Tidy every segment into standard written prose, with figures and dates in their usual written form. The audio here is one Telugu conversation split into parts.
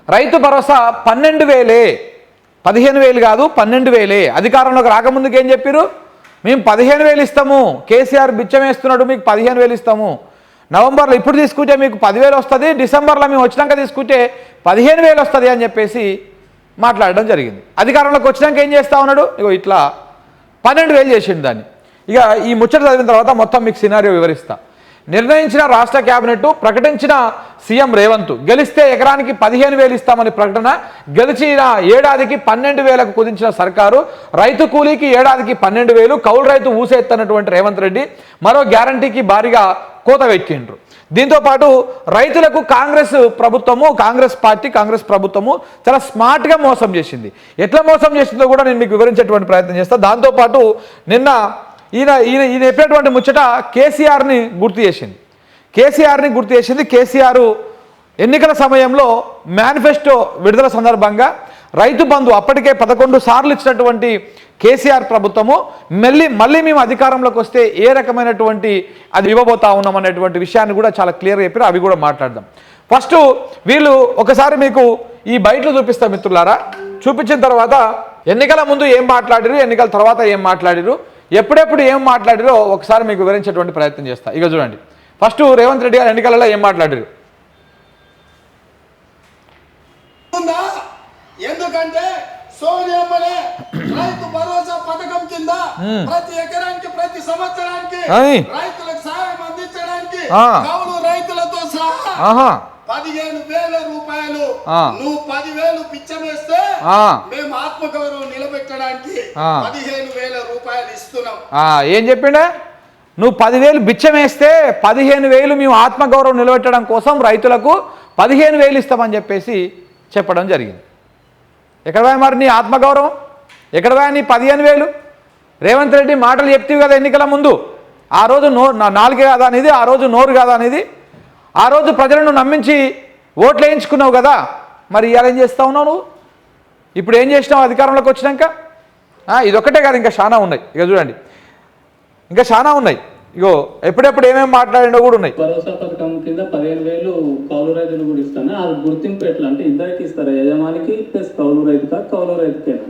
రైతు భరోసా 12,000, 15,000 కాదు 12,000. అధికారంలోకి రాకముందుకు ఏం చెప్పారు? మేము 15,000 ఇస్తాము, కేసీఆర్ బిచ్చం వేస్తున్నాడు, మీకు 15,000 ఇస్తాము. నవంబర్లో ఇప్పుడు తీసుకుంటే మీకు 10,000 వస్తుంది, డిసెంబర్లో మేము వచ్చినాక తీసుకుంటే 15,000 వస్తుంది అని చెప్పేసి మాట్లాడడం జరిగింది. అధికారంలోకి వచ్చినాక ఏం చేస్తా ఉన్నాడు? ఇగో ఇట్లా 12,000 చేసిండు దాన్ని. ఇక ఈ ముచ్చట చదివిన తర్వాత మొత్తం మీకు సినారియో వివరిస్తా. నిర్ణయించిన రాష్ట్ర కేబినెట్, ప్రకటించిన సీఎం రేవంత్, గెలిస్తే ఎకరానికి 15,000 ఇస్తామని ప్రకటన, గెలిచిన ఏడాదికి 12,000కు కుదించిన సర్కారు, రైతు కూలీకి ఏడాదికి 12,000, కౌలు రైతు ఊసెత్తనటువంటి రేవంత్ రెడ్డి మరో గ్యారంటీకి భారీగా కోత పెట్టిండ్రు. దీంతోపాటు రైతులకు కాంగ్రెస్ పార్టీ కాంగ్రెస్ ప్రభుత్వము చాలా స్మార్ట్గా మోసం చేసింది. ఎట్లా మోసం చేసిందో కూడా నేను మీకు వివరించేటువంటి ప్రయత్నం చేస్తాను. దాంతోపాటు నిన్న ఈయన చెప్పినటువంటి ముచ్చట కేసీఆర్ని గుర్తు చేసింది. కేసీఆర్ ఎన్నికల సమయంలో మేనిఫెస్టో విడుదల సందర్భంగా రైతు బంధు అప్పటికే 11 సార్లు ఇచ్చినటువంటి కేసీఆర్ ప్రభుత్వము మళ్ళీ మేము అధికారంలోకి వస్తే ఏ రకమైనటువంటి అది ఇవ్వబోతా ఉన్నాం అనేటువంటి విషయాన్ని కూడా చాలా క్లియర్గా చెప్పారు. అవి కూడా మాట్లాడదాం. ఫస్ట్ వీళ్ళు ఒకసారి మీకు ఈ బయటలు చూపిస్తా మిత్రులారా. చూపించిన తర్వాత ఎన్నికల ముందు ఏం మాట్లాడిరు, ఎన్నికల తర్వాత ఏం మాట్లాడిరు, ఎప్పుడెప్పుడు ఏం మాట్లాడిరో ఒకసారి మీకు వివరించేటువంటి ప్రయత్నం చేస్తా. ఇక చూడండి, ఫస్ట్ రేవంత్ రెడ్డి గారు ఎన్నికలలో ఏం మాట్లాడిరు. ఎందుకంటే సోనియమ్మనే రైతు భరోసా పథకం కింద ప్రతి ఎకరానికి ప్రతి సంవత్సరానికి రైతులకు సహాయం అందించడానికి కౌలు రైతులతో సహా 15,000 రూపాయలు, నువ్వు 10,000 పిచ్చమేస్తే మేము ఆత్మగౌరవం నిలబెట్టడానికి 15,000 రూపాయలు ఇస్తున్నాం. ఏం చెప్పిండే? నువ్వు 10,000 బిచ్చం వేస్తే 15,000 మేము ఆత్మగౌరవం నిలబెట్టడం కోసం రైతులకు 15,000 ఇస్తామని చెప్పేసి చెప్పడం జరిగింది. ఎక్కడ పోయా మరి నీ ఆత్మగౌరవం? ఎక్కడ పోయా నీ 15,000? రేవంత్ రెడ్డి మాటలు చెప్తేవి కదా ఎన్నికల ముందు. ఆ రోజు నాలుగే కాదా అనేది, ఆ రోజు నోరు కాదా అనేది, ఆ రోజు ప్రజలను నమ్మించి ఓట్లు వేయించుకున్నావు కదా. మరి ఇవాళ ఏం చేస్తా ఉన్నావు నువ్వు? ఇప్పుడు ఏం చేసినావు అధికారంలోకి వచ్చినాక? ఇదొక్కటే కాదు, ఇంకా చాలా ఉన్నాయి. ఇక చూడండి, ఇంకా చాలా ఉన్నాయి. ఇగో ఎప్పుడెప్పుడు ఏమేమి మాట్లాడినో కూడా ఉన్నాయి. భరోసా పథకం కింద 15,000 కౌలు రైతులు కూడా ఇస్తాను. అది గుర్తింపు ఎట్లా అంటే ఇద్దరికి ఇస్తారు, యజమానికి ప్లస్ కౌలు రైతుకేనా?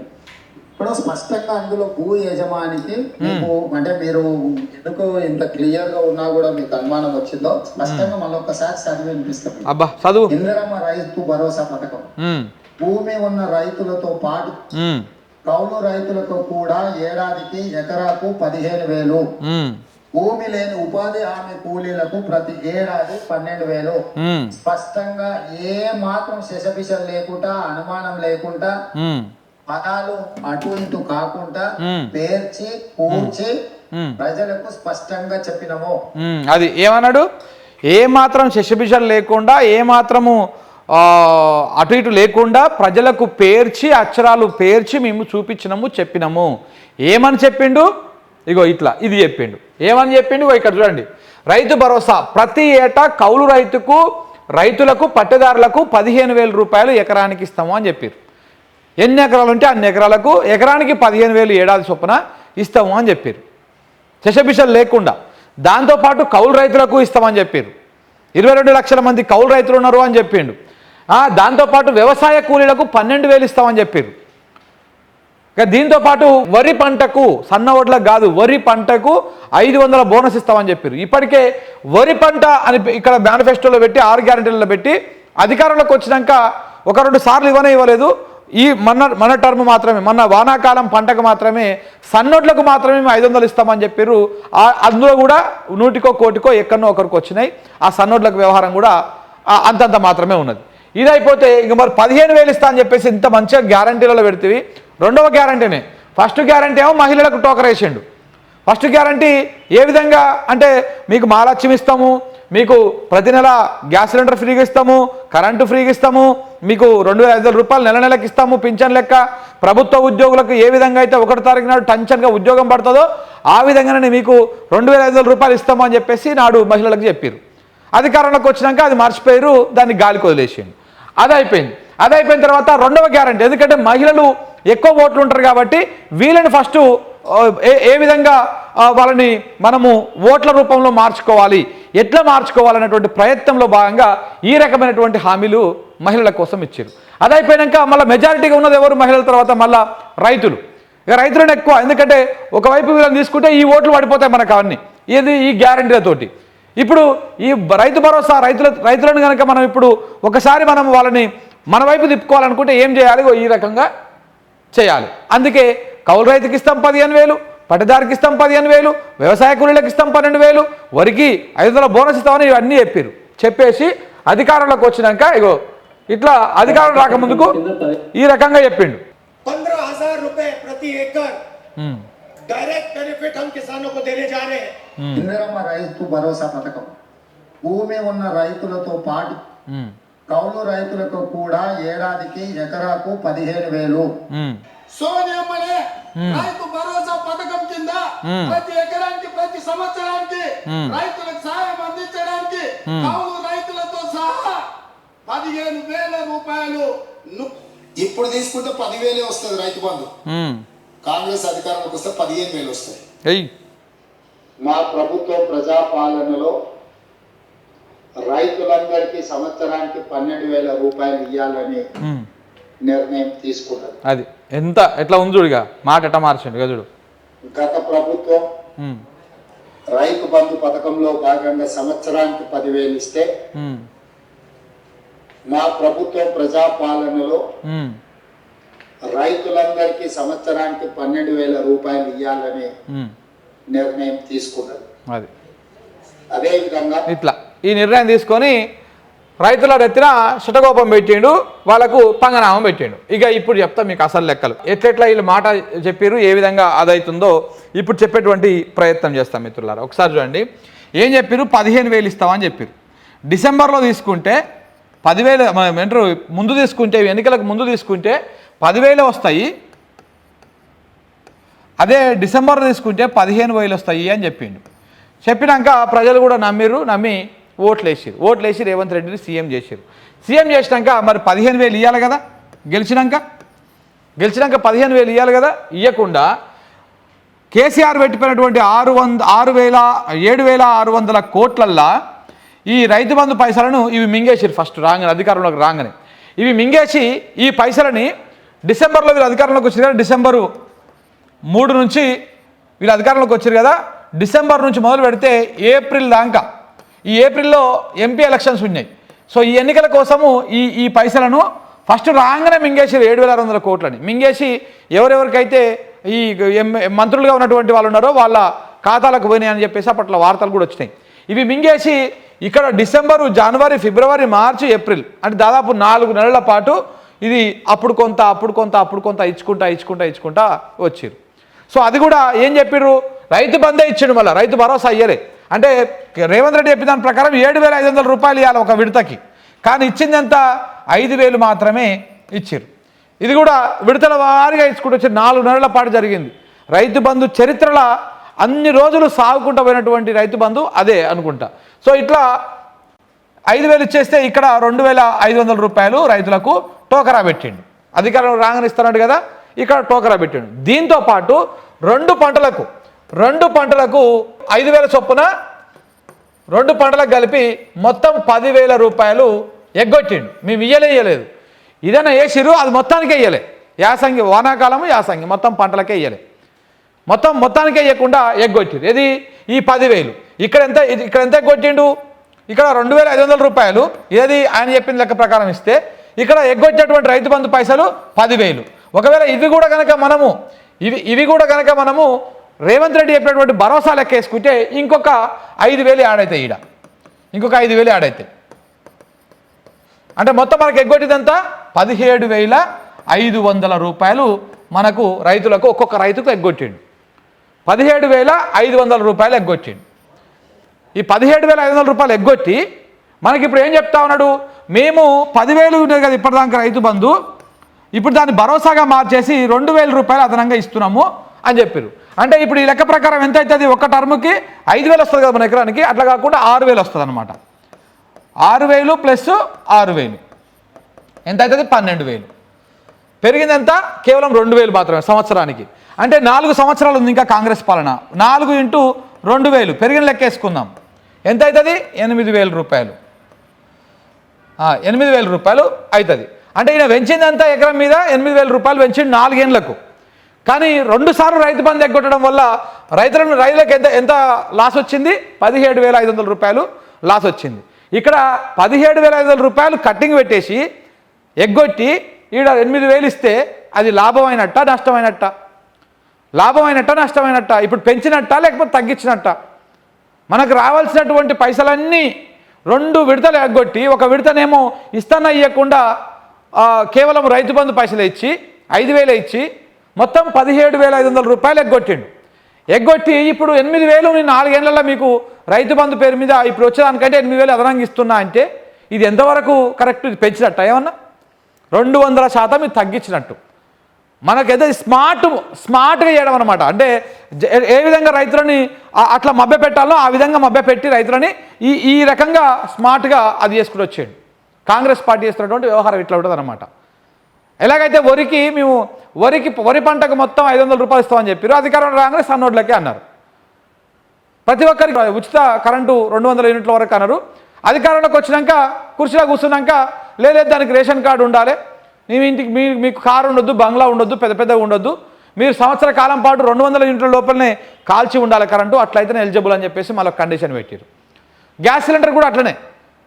ఇప్పుడు స్పష్టంగా అందులో భూ యజమానికి అంటే మీరు ఎందుకు ఇంత క్లియర్ గా ఉన్నా కూడా మీకు అనుమానం వచ్చిందో స్పష్టంగా మళ్ళొక్కసారి చదివి వినిపిస్తాం. ఇందిరమ్మ రైతు భరోసా పథకం భూమి ఉన్న రైతులతో పాటు కౌలు రైతులతో కూడా ఏడాదికి ఎకరాకు 15,000, భూమి లేని ఉపాధి హామీ కూలీలకు ప్రతి ఏడాది 12,000. స్పష్టంగా ఏ మాత్రం శశపిశలు లేకుండా, అనుమానం లేకుండా, పదాలు అటు ఇటు కాకుండా పేర్చి కూర్చి ప్రజలకు స్పష్టంగా చెప్పినము. అది ఏమన్నాడు? ఏ మాత్రం శశపిశలు లేకుండా, ఏ మాత్రము అటు ఇటు లేకుండా ప్రజలకు పేర్చి, అక్షరాలు పేర్చి మేము చూపించినము, చెప్పినము. ఏమని చెప్పిండు? ఇగో ఇట్లా ఇది చెప్పిండు. ఏమని చెప్పిండు? ఇక్కడ చూడండి, రైతు భరోసా ప్రతి ఏటా కౌలు రైతులకు పట్టెదారులకు 15,000 రూపాయలు ఎకరానికి ఇస్తాము అని చెప్పారు. ఎన్ని ఎకరాలు ఉంటే అన్ని ఎకరాలకు ఎకరానికి 15,000 ఏడాది చొప్పున ఇస్తాము అని చెప్పారు, శశపిశలు లేకుండా. దాంతోపాటు కౌలు రైతులకు ఇస్తామని చెప్పారు. 22 లక్షల మంది కౌలు రైతులు ఉన్నారు అని చెప్పిండు. దాంతోపాటు వ్యవసాయ కూలీలకు 12,000 ఇస్తామని చెప్పారు. ఇక దీంతోపాటు వరి పంటకు, సన్న ఓట్లకు కాదు, వరి పంటకు 500 బోనస్ ఇస్తామని చెప్పారు. ఇప్పటికే వరి పంట అని ఇక్కడ మేనిఫెస్టోలో పెట్టి 6 గ్యారెంటీలలో పెట్టి అధికారంలోకి వచ్చినాక 1-2 సార్లు ఇవ్వలేదు. ఈ మన టర్మ్ మాత్రమే, మన వానాకాలం పంటకు మాత్రమే, సన్నోట్లకు మాత్రమే 500 ఇస్తామని చెప్పారు. అందులో కూడా 100కో 1,000కో ఎక్కడనో ఒకరికి వచ్చినాయి. ఆ సన్నోట్లకు వ్యవహారం కూడా అంతంత మాత్రమే ఉన్నది. ఇది అయిపోతే ఇంక మరి 15,000 ఇస్తా అని చెప్పేసి ఇంత మంచిగా గ్యారంటీలలో పెడితే, రెండవ గ్యారంటీనే. ఫస్ట్ గ్యారంటీ ఏమో మహిళలకు టోకర్ వేసిండు. ఫస్ట్ గ్యారంటీ ఏ విధంగా అంటే మీకు మహాలక్ష్మి ఇస్తాము, మీకు ప్రతి నెల గ్యాస్ సిలిండర్ ఫ్రీగా ఇస్తాము, కరెంటు ఫ్రీగా ఇస్తాము, మీకు 2,500 రూపాయలు నెలకి ఇస్తాము పింఛన్ లెక్క. ప్రభుత్వ ఉద్యోగులకు ఏ విధంగా అయితే 1వ తారీఖు నాడు టెన్షన్గా ఉద్యోగం పడుతుందో ఆ విధంగానే మీకు 2,500 రూపాయలు ఇస్తాము అని చెప్పేసి నాడు మహిళలకు చెప్పారు. అధికారంలోకి వచ్చినాక అది మర్చిపోయారు, దాన్ని గాలికి వదిలేసిండు. అది అయిపోయిన తర్వాత రెండవ గ్యారంటీ, ఎందుకంటే మహిళలు ఎక్కువ ఓట్లు ఉంటారు కాబట్టి వీళ్ళని ఫస్ట్ ఏ విధంగా వాళ్ళని మనము ఓట్ల రూపంలో మార్చుకోవాలి, ఎట్లా మార్చుకోవాలనేటువంటి ప్రయత్నంలో భాగంగా ఈ రకమైనటువంటి హామీలు మహిళల కోసం ఇచ్చారు. అది అయిపోయాక మళ్ళీ మెజారిటీగా ఉన్నది ఎవరు మహిళల తర్వాత మళ్ళీ రైతులు. ఇక రైతులను ఎక్కువ, ఎందుకంటే ఒకవైపు వీళ్ళని తీసుకుంటే ఈ ఓట్లు పడిపోతాయి మనకు అవన్నీ ఏది ఈ గ్యారంటీలతోటి. ఇప్పుడు ఈ రైతు భరోసా రైతులను కనుక మనం ఇప్పుడు ఒకసారి మనం వాళ్ళని మన వైపు తిప్పుకోవాలనుకుంటే ఏం చేయాలి? ఈ రకంగా చేయాలి. అందుకే కౌలు రైతుకి ఇస్తాం 15,000, పట్టదారికి ఇస్తాం 15,000, వ్యవసాయ కూలీలకు ఇస్తాం 12,000, వరికి 500 బోనస్ ఇస్తామని ఇవన్నీ చెప్పేసి అధికారంలోకి వచ్చినాక ఇగో ఇట్లా అధికారం రాకముందుకు ఈ రకంగా చెప్పిండు. 15,000 रुपए प्रति एकड़ डायरेक्ट बेनिफिट हम किसानों को देने जा रहे हैं. ఇందిరమ్మ రైతు భరోసా పథకం భూమి ఉన్న రైతులతో పాటు కౌలు రైతులకు కూడా ఏడాదికి ఎకరాకు 15,000. సోనియమ్మనే రైతు భరోసా పథకం కింద ప్రతి ఎకరానికి ప్రతి సంవత్సరానికి రైతులకు సహాయం అందించడానికి కౌలు రైతులతో సహా 15,000 రూపాయలు ఇప్పుడు తీసుకుంటే 10,000 వస్తుంది రైతు బంధు. కాంగ్రెస్ అధికారంలోకి వస్తే 15,000 వస్తాయి. మా ప్రభుత్వం ప్రజాపాలనలో రైతులందరికీ సంవత్సరానికి 12,000 రూపాయలు ఇవ్వాలని నిర్ణయం తీసుకున్నది. అది ఎంత ఎట్లా ఉంది చూడుగా, మాట ఎట్లా మార్చండి చూడు. గత ప్రభుత్వం రైతు బంధు పథకంలో భాగంగా సంవత్సరానికి 10,000 ఇస్తే మా ప్రభుత్వం ప్రజాపాలనలో రైతులందరికీ సంవత్సరానికి 12,000 రూపాయలు ఇవ్వాలని నిర్ణయం తీసుకున్నది. అది అదే విధంగా ఇట్లా ఈ నిర్ణయం తీసుకొని రైతుల రెత్తిన శటకోపం పెట్టిండు, వాళ్ళకు పంగనామం పెట్టిండు. ఇక ఇప్పుడు చెప్తా మీకు అసలు లెక్కలు ఎట్లెట్లా వీళ్ళు మాట చెప్పారు, ఏ విధంగా అదవుతుందో ఇప్పుడు చెప్పేటువంటి ప్రయత్నం చేస్తాం మిత్రులారా. ఒకసారి చూడండి ఏం చెప్పారు. 15,000 ఇస్తామని చెప్పారు. డిసెంబర్లో తీసుకుంటే 10,000 మనం ఏంటారు ముందు తీసుకుంటే, ఎన్నికలకు ముందు తీసుకుంటే 10,000 వస్తాయి. అదే డిసెంబర్ తీసుకుంటే 15,000 వస్తాయి అని చెప్పిండు. చెప్పినాక ప్రజలు కూడా నమ్మి ఓట్లేసి రేవంత్ రెడ్డిని సీఎం చేశారు. సీఎం చేసినాక మరి 15,000 ఇవ్వాలి కదా, గెలిచినాక 15,000 ఇవ్వాలి కదా. ఇవ్వకుండా కేసీఆర్ పెట్టిపోయినటువంటి 7,600 కోట్లల్లా ఈ రైతు బంధు పైసలను ఇవి మింగేసారు. ఫస్ట్ అధికారంలోకి రాగానే ఇవి మింగేసి ఈ పైసలని డిసెంబర్లో వీళ్ళు అధికారంలోకి వచ్చారు కదా, డిసెంబరు 3 నుంచి వీళ్ళు అధికారంలోకి వచ్చారు కదా. డిసెంబర్ నుంచి మొదలు పెడితే ఏప్రిల్ దాకా, ఈ ఏప్రిల్లో ఎంపీ ఎలక్షన్స్ ఉన్నాయి. సో ఈ ఎన్నికల కోసము ఈ పైసలను ఫస్ట్ రాగానే మింగేసారు. 7,600 కోట్లని మింగేసి ఎవరెవరికైతే ఈ మంత్రులుగా ఉన్నటువంటి వాళ్ళు ఉన్నారో వాళ్ళ ఖాతాలకు పోయినాయి అని చెప్పేసి అప్పట్లో వార్తలు కూడా వచ్చినాయి. ఇవి మింగేసి ఇక్కడ డిసెంబరు, జనవరి, ఫిబ్రవరి, మార్చి, ఏప్రిల్ అంటే దాదాపు 4 నెలల పాటు ఇది అప్పుడు కొంత ఇచ్చుకుంటా వచ్చారు. సో అది కూడా ఏం చెప్పారు, రైతు బందే ఇచ్చిండు, మళ్ళీ రైతు భరోసా అయ్యలే. అంటే రేవంత్ రెడ్డి చెప్పిన దాని ప్రకారం 7,500 రూపాయలు ఇవ్వాలి ఒక విడతకి, కానీ ఇచ్చింది ఎంత 5,000 మాత్రమే ఇచ్చారు. ఇది కూడా విడతల వారిగా ఇచ్చుకుంటూ వచ్చి 4 నెలల పాటు జరిగింది. రైతు బంధు చరిత్రలో అన్ని రోజులు సాగుకుంటూ పోయినటువంటి రైతు బంధు అదే అనుకుంటా. సో ఇట్లా 5,000 ఇచ్చేస్తే ఇక్కడ 2,500 రూపాయలు రైతులకు టోకరా పెట్టిండు. అధికారం రాగానే ఇస్తున్నాడు కదా, ఇక్కడ టోకరా పెట్టిండు. దీంతో పాటు 2 పంటలకు 5,000 చొప్పున 2 పంటలకు కలిపి మొత్తం 10,000 రూపాయలు ఎగ్గొట్టిండు. మేము ఇయ్యలేదు, ఇదైనా వేసిరు, అది మొత్తానికే ఇయ్యలే. యాసంగి, వానాకాలము, యాసంగి మొత్తం పంటలకే ఇయ్యలే, మొత్తానికే ఇవ్వకుండా ఎగ్గొట్టిరు. ఇది ఈ 10,000 ఇక్కడ ఎంత ఎగ్గొట్టిండు, ఇక్కడ 2,500 రూపాయలు ఏది ఆయన చెప్పిన లెక్క ప్రకారం ఇస్తే ఇక్కడ ఎగ్గొచ్చేటువంటి రైతు బంధు పైసలు 10,000. ఒకవేళ ఇవి కూడా కనుక మనము రేవంత్ రెడ్డి చెప్పినటువంటి భరోసా లెక్క వేసుకుంటే ఇంకొక 5,000 యాడ్ అవుతాయి. ఇంకొక 5,000 యాడ్ అవుతాయి. అంటే మొత్తం మనకు ఎగ్గొట్టిందంతా 17,500 రూపాయలు మనకు రైతులకు ఒక్కొక్క రైతుకు ఎగ్గొట్టిండు. 17,500 రూపాయలు ఎగ్గొట్టిండు. ఈ 17,500 రూపాయలు ఎగ్గొట్టి మనకి ఇప్పుడు ఏం చెప్తా ఉన్నాడు, మేము 10,000 ఉంటుంది కదా ఇప్పటిదాకా రైతు బంధు, ఇప్పుడు దాన్ని భరోసాగా మార్చేసి 2,000 రూపాయలు అదనంగా ఇస్తున్నాము అని చెప్పారు. అంటే ఇప్పుడు ఈ లెక్క ప్రకారం ఎంత అవుతుంది, ఒక టర్మ్కి 5,000 వస్తుంది కదా మన ఎకరానికి, అట్లా కాకుండా 6,000 వస్తుంది అనమాట. 6,000 ప్లస్ 6,000 ఎంత అవుతుంది, 12,000. పెరిగింది ఎంత, కేవలం 2,000 మాత్రమే సంవత్సరానికి. అంటే 4 సంవత్సరాలు ఉంది ఇంకా కాంగ్రెస్ పాలన. 4 × 2,000 పెరిగిన లెక్క వేసుకుందాం, ఎంత అవుతుంది, 8,000 రూపాయలు. 8,000 రూపాయలు అవుతుంది. అంటే ఈయన పెంచిందంతా ఎకరం మీద 8,000 రూపాయలు పెంచింది 4 ఏళ్ళకు. కానీ 2 సార్లు రైతు బంధు ఎగ్గొట్టడం వల్ల రైతులకు ఎంత లాస్ వచ్చింది? 17,500 రూపాయలు లాస్ వచ్చింది. ఇక్కడ 17,500 రూపాయలు కట్టింగ్ పెట్టేసి ఎగ్గొట్టి ఈడ 8,000 ఇస్తే అది లాభమైనట్ట నష్టమైనట్ట? లాభమైనట్ట నష్టమైనట్ట? ఇప్పుడు పెంచినట్ట లేకపోతే తగ్గించినట్ట? మనకు రావాల్సినటువంటి పైసలన్నీ 2 విడతలు ఎగ్గొట్టి ఒక విడతనేమో ఇస్తాన ఇవ్వకుండా కేవలం రైతు బంధు పైసలు ఇచ్చి 5,000 ఇచ్చి మొత్తం 17,500 రూపాయలు ఎగ్గొట్టి ఇప్పుడు 8,000 నేను 4 ఏళ్లలో మీకు రైతు బంధు పేరు మీద ఇప్పుడు వచ్చేదానికంటే 8,000 అదనంగా ఇస్తున్నా అంటే ఇది ఎంతవరకు కరెక్ట్? ఇది పెంచినట్ట ఏమన్నా? 200% ఇది తగ్గించినట్టు. మనకైతే స్మార్ట్గా చేయడం అనమాట. అంటే ఏ విధంగా రైతులని అట్లా మభ్య పెట్టాలో ఆ విధంగా మభ్య పెట్టి రైతులని ఈ రకంగా స్మార్ట్గా అది చేసుకుని వచ్చేయండి. కాంగ్రెస్ పార్టీ చేస్తున్నటువంటి వ్యవహారం ఇట్లా ఉంటుంది అనమాట. ఎలాగైతే వరి పంటకు మొత్తం 500 రూపాయలు ఇస్తామని చెప్పారు, అధికారంలో రాగానే సన్నోడ్లకే అన్నారు. ప్రతి ఒక్కరికి ఉచిత కరెంటు 200 యూనిట్ల వరకు అన్నారు. అధికారంలోకి వచ్చినాక కుర్చీలో కూర్చున్నాక లేదు దానికి రేషన్ కార్డు ఉండాలి, మీ ఇంటికి మీకు కారు ఉండొద్దు, బంగ్లా ఉండొద్దు, పెద్దగా ఉండొద్దు, మీరు సంవత్సర కాలం పాటు 200 యూనిట్ల లోపలనే కాల్చి ఉండాలి కరెంటు, అట్లయితేనే ఎలిజిబుల్ అని చెప్పేసి మళ్ళీ కండిషన్ పెట్టారు. గ్యాస్ సిలిండర్ కూడా అట్లనే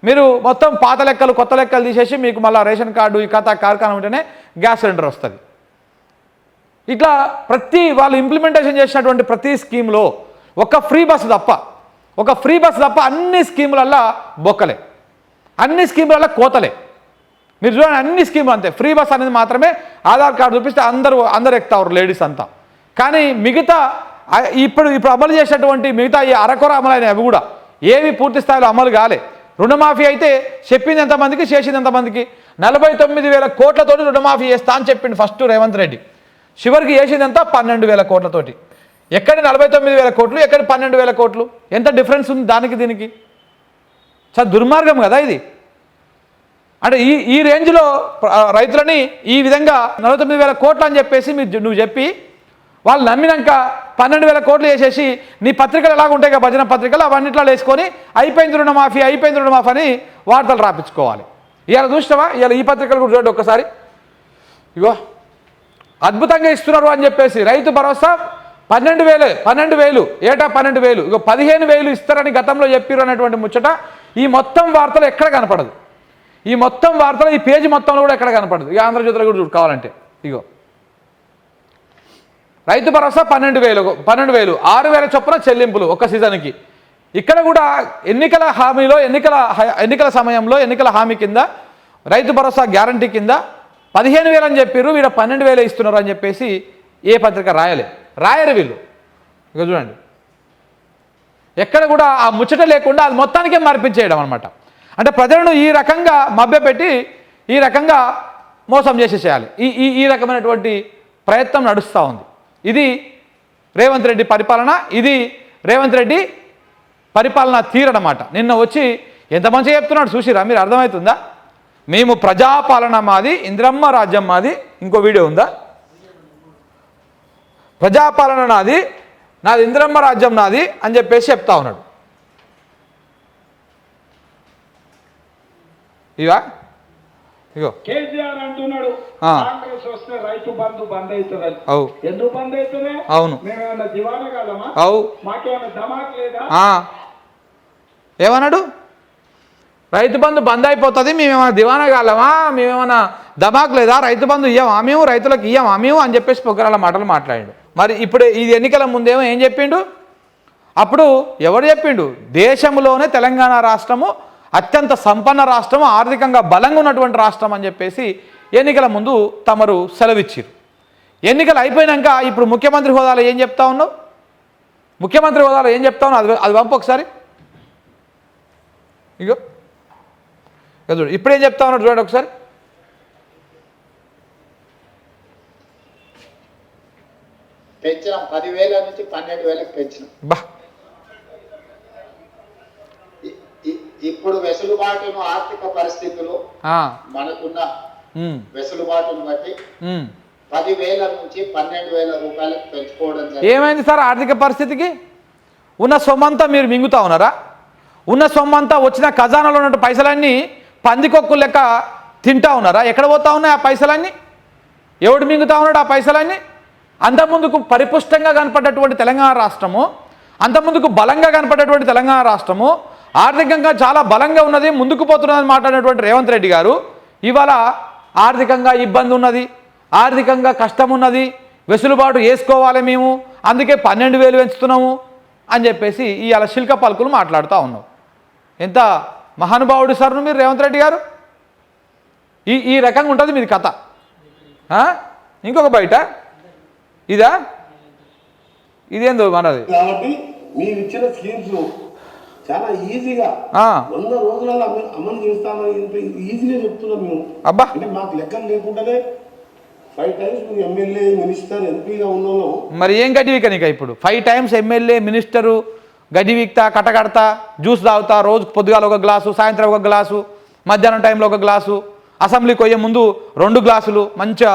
మీరు మొత్తం పాత లెక్కలు కొత్త లెక్కలు తీసేసి మీకు మళ్ళీ రేషన్ కార్డు ఈ కథ కార్ఖానా ఉంటేనే గ్యాస్ సిలిండర్ వస్తుంది. ఇట్లా వాళ్ళు ఇంప్లిమెంటేషన్ చేసినటువంటి ప్రతి స్కీమ్లో ఒక ఫ్రీ బస్సు తప్ప అన్ని స్కీములల్లో బొక్కలే, అన్ని స్కీములల్లో కోతలే. మీరు చూడండి అన్ని స్కీములు అంతే. ఫ్రీ బస్ అనేది మాత్రమే ఆధార్ కార్డు చూపిస్తే అందరు ఎక్కుతారు లేడీస్ అంతా. కానీ మిగతా ఇప్పుడు అమలు చేసినటువంటి మిగతా ఈ అరకొర అమలైన అవి కూడా ఏవి పూర్తి స్థాయిలో అమలు కాలే. రుణమాఫీ అయితే చెప్పింది ఎంతమందికి, చేసింది ఎంతమందికి? 49,000 కోట్లతోటి రుణమాఫీ చేస్తా అని చెప్పింది ఫస్ట్ రేవంత్ రెడ్డి. చివరికి చేసింది ఎంత? 12,000 కోట్లతోటి. ఎక్కడ 49,000 కోట్లు, ఎక్కడ 12,000 కోట్లు? ఎంత డిఫరెన్స్ ఉంది దానికి దీనికి? చాలా దుర్మార్గం కదా ఇది. అంటే ఈ రేంజ్లో రైతులని ఈ విధంగా 49,000 కోట్లు అని చెప్పేసి నువ్వు చెప్పి వాళ్ళు నమ్మినాక 12,000 కోట్లు వేసేసి నీ పత్రికలు ఎలాగ ఉంటాయి కదా భజన పత్రికలు అవన్నిట్లో వేసుకొని అయిపోయింది రుణమాఫీ అని వార్తలు రాపించుకోవాలి. ఇవాళ చూసినావా? ఇవాళ ఈ పత్రికలు కూడా చూడండి ఒక్కసారి. ఇగో అద్భుతంగా ఇస్తున్నారు అని చెప్పేసి రైతు భరోసా 12,000 ఏటా 12,000, ఇగో 15,000 ఇస్తారని గతంలో చెప్పారు అనేటువంటి ముచ్చట ఈ మొత్తం వార్తలు ఎక్కడ కనపడదు. ఈ మొత్తం వార్తలు ఈ పేజీ మొత్తంలో కూడా ఎక్కడ కనపడదు. ఇక ఆంధ్రజ్యోతిలో కూడా కావాలంటే ఇగో రైతు భరోసా 12,000 6,000 చొప్పున చెల్లింపులు ఒక సీజన్కి. ఇక్కడ కూడా ఎన్నికల ఎన్నికల సమయంలో ఎన్నికల హామీ కింద రైతు భరోసా గ్యారంటీ కింద 15,000 అని చెప్పారు, వీడ 12,000 ఇస్తున్నారు అని చెప్పేసి ఏ పత్రిక రాయరు వీళ్ళు. ఇక చూడండి ఎక్కడ కూడా ఆ ముచ్చట లేకుండా అది మొత్తానికే మార్పించేయడం అనమాట. అంటే ప్రజలను ఈ రకంగా మభ్యపెట్టి ఈ రకంగా మోసం చేసేసేయాలి. ఈ రకమైనటువంటి ప్రయత్నం నడుస్తూ ఉంది. ఇది రేవంత్ రెడ్డి పరిపాలన, ఇది రేవంత్ రెడ్డి పరిపాలన తీరనమాట. నిన్న వచ్చి ఎంత మంచిగా చెప్తున్నాడు చూసిరా? మీరు అర్థమవుతుందా? మేము ప్రజాపాలన మాది, ఇందిరమ్మ రాజ్యం మాది. ఇంకో వీడియో ఉందా? ప్రజాపాలన నాది ఇందిరమ్మ రాజ్యం నాది అని చెప్పేసి చెప్తా ఉన్నాడు. ఇగో కేసీఆర్ అంటున్నాడు కాంగ్రెస్ వస్తే రైతు బంధు బంద్ అవుతుందని. ఎందుకు బంద్ అవుతుంది? అవును, మేమేమన్నా దివానగాలమా? మాకేమన్నా ధమాక్ లేదా? ఏమన్నాడు? రైతు బంధు బంద్ అయిపోతుంది, మేమేమైనా దివానగాలమా, మేమేమైనా ధమాక్ లేదా, రైతు బంధు ఇయ్యమా మేము, రైతులకు ఇయ్యమా మేము అని చెప్పేసి పొగరాల మాటలు మాట్లాడాడు. మరి ఇప్పుడు ఇది ఎన్నికల ముందేమో ఏం చెప్పిండు? అప్పుడు ఎవరు చెప్పిండు? దేశంలోనే తెలంగాణ రాష్ట్రము అత్యంత సంపన్న రాష్ట్రం, ఆర్థికంగా బలంగా ఉన్నటువంటి రాష్ట్రం అని చెప్పేసి ఎన్నికల ముందు తమరు సెలవిచ్చారు. ఎన్నికలు అయిపోయినాక ఇప్పుడు ముఖ్యమంత్రి హోదాలో ఏం చెప్తా ఉన్నావు? ముఖ్యమంత్రి హోదాలో ఏం చెప్తా ఉన్నావు? అది పంపు ఒకసారి. ఇగో చూడు ఇప్పుడేం చెప్తా ఉన్నాడు చూడండి ఒకసారి. పెంచినాం 10,000 నుంచి 12,000 పెంచినాం. బా ఇప్పుడు వెసులుబాటును ఆర్థిక పరిస్థితులు మనకున్న వెసులుబాటును బట్టి 10,000 నుంచి 12,000 రూపాయలకు పెంచుకోవడం. ఏమైంది సార్ ఆర్థిక పరిస్థితికి? ఉన్న సొమ్మంతా మీరు మింగుతా ఉన్నారా? ఉన్న సొమ్మంతా వచ్చిన ఖజానాలో ఉన్న పైసలన్నీ పందికొక్కు లెక్క తింటా ఉన్నారా? ఎక్కడ పోతా ఉన్నాయి ఆ పైసలన్నీ? ఎవడు మింగుతా ఉన్నాడు ఆ పైసలన్నీ? అంతకుముందుకు పరిపుష్టంగా కనపడ్డటువంటి తెలంగాణ రాష్ట్రము, అంతకుముందుకు బలంగా కనపడేటువంటి తెలంగాణ రాష్ట్రము, ఆర్థికంగా చాలా బలంగా ఉన్నది, ముందుకు పోతున్నదని మాట్లాడినటువంటి రేవంత్ రెడ్డి గారు ఇవాళ ఆర్థికంగా ఇబ్బంది ఉన్నది, ఆర్థికంగా కష్టం ఉన్నది, వెసులుబాటు వేసుకోవాలి మేము, అందుకే 12,000 పెంచుతున్నాము అని చెప్పేసి ఇవాళ శిల్క పలుకులు మాట్లాడుతూ ఉన్నాం. ఎంత మహానుభావుడు సార్ మీరు రేవంత్ రెడ్డి గారు. ఈ రకంగా ఉంటుంది మీది కథ. ఇంకొక బయట ఇదా ఇదేందో మనది. కాబట్టి మీరు ఇచ్చిన స్కీమ్స్ చాలా ఈజీగా 100 రోజులలో అమలు చేస్తామని ఈజీగా చెప్తున్నాం మేము. అబ్బా అంటే మాకు లెక్కలు లేకుండానే 5 times మీరు ఎమ్మెల్యే మినిస్టర్ ఎంపీగా ఉన్నాను. మరి ఏం గడ్డి వీకనిక ఇప్పుడు 5 times ఎమ్మెల్యే మినిస్టరు గడ్డి వీక్తా కట్టకడతా జ్యూస్ తాగుతా, రోజుకు పొద్దుగాల ఒక గ్లాసు, సాయంత్రం ఒక గ్లాసు, మధ్యాహ్నం టైంలో ఒక గ్లాసు, అసెంబ్లీకి పోయే ముందు 2 గ్లాసులు మంచిగా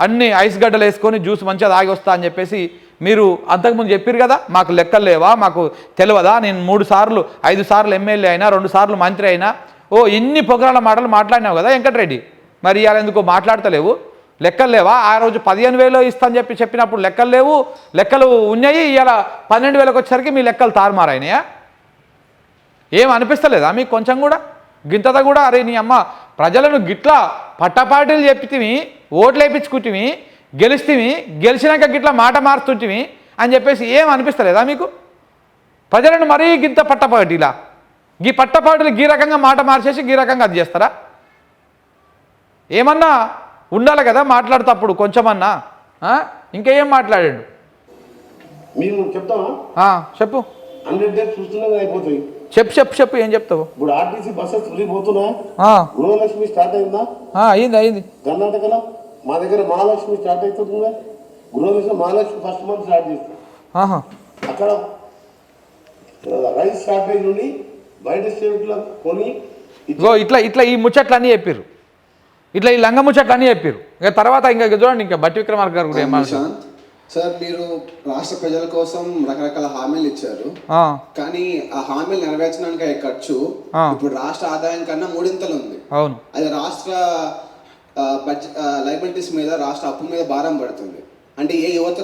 అన్ని ఐస్ గడ్డలు వేసుకొని జ్యూస్ మంచిగా తాగి వస్తా అని చెప్పేసి మీరు అంతకుముందు చెప్పారు కదా. మాకు లెక్కలు లేవా, మాకు తెలియదా, నేను 3 సార్లు 5 సార్లు ఎమ్మెల్యే అయినా, 2 సార్లు మంత్రి అయినా, ఇన్ని పొగరాల మాటలు మాట్లాడినావు కదా వెంకటరెడ్డి. మరి ఇవాళ ఎందుకో మాట్లాడతలేవు? లెక్కలు లేవా? ఆ రోజు 15,000 ఇస్తా అని చెప్పినప్పుడు లెక్కలు లేవు, లెక్కలు ఉన్నాయి. ఇవాళ 12,000కి వచ్చేసరికి మీ లెక్కలు తారుమారైనాయా? ఏం అనిపిస్తలేదా మీకు కొంచెం కూడా? గింతత కూడా అరే నీ అమ్మ ప్రజలను గిట్లా పట్టపాటీలు చెప్పితివి, ఓట్లు వేయించుకుంటువి, గెలిస్తేవి, గెలిచినాక గిట్లా మాట మారుతుంటివి అని చెప్పేసి ఏం అనిపిస్తలేదా మీకు? ప్రజలను మరీ గింత పట్టపాటీలా, గీ పట్టపాటీలు గీ రకంగా మాట మార్చేసి గీ రకంగా అది చేస్తారా? ఏమన్నా ఉండాలి కదా మాట్లాడేటప్పుడు కొంచెమన్నా. ఇంకేం మాట్లాడాడు మేము చెప్తామా? చెప్పు. 100 days చూస్తున్నా అయిపోతాయి. చెప్పు ఏం చెప్తావు? ఇప్పుడు ఆర్టీసీ బస్సెస్ ఫ్రీ పోతున్నా, గృహలక్ష్మి స్టార్ట్ అయిందా? అయింది. కర్ణాటకలో మా దగ్గర మహాలక్ష్మి స్టార్ట్ అవుతుందా? గృహలక్ష్మి మహాలక్ష్మి ఫస్ట్ మంత్ స్టార్ట్ చేస్తాం. అక్కడ రైస్ షార్టేజ్ ఉండి బయట స్టేట్లో కొని ఇట్లా ఈ ముచ్చట్లన్నీ చెప్పారు, ఇట్లా ఈ లంగ ముచ్చట్లన్నీ చెప్పారు. ఇక తర్వాత ఇంకా చూడండి, ఇంకా బట్టి విక్రమార్క గారు కూడా ఏమన్నా. సార్ మీరు రాష్ట్ర ప్రజల కోసం రకరకాల హామీలు ఇచ్చారు, కానీ ఆ హామీలు నెరవేర్చడానికి అయ్యే ఖర్చు ఇప్పుడు రాష్ట్ర ఆదాయం కన్నా 3 ఉంది. అవును, అది రాష్ట్ర లైబిలిటీస్ మీద, రాష్ట్ర అప్పు మీద భారం పడుతుంది. అంటే ఏ యువత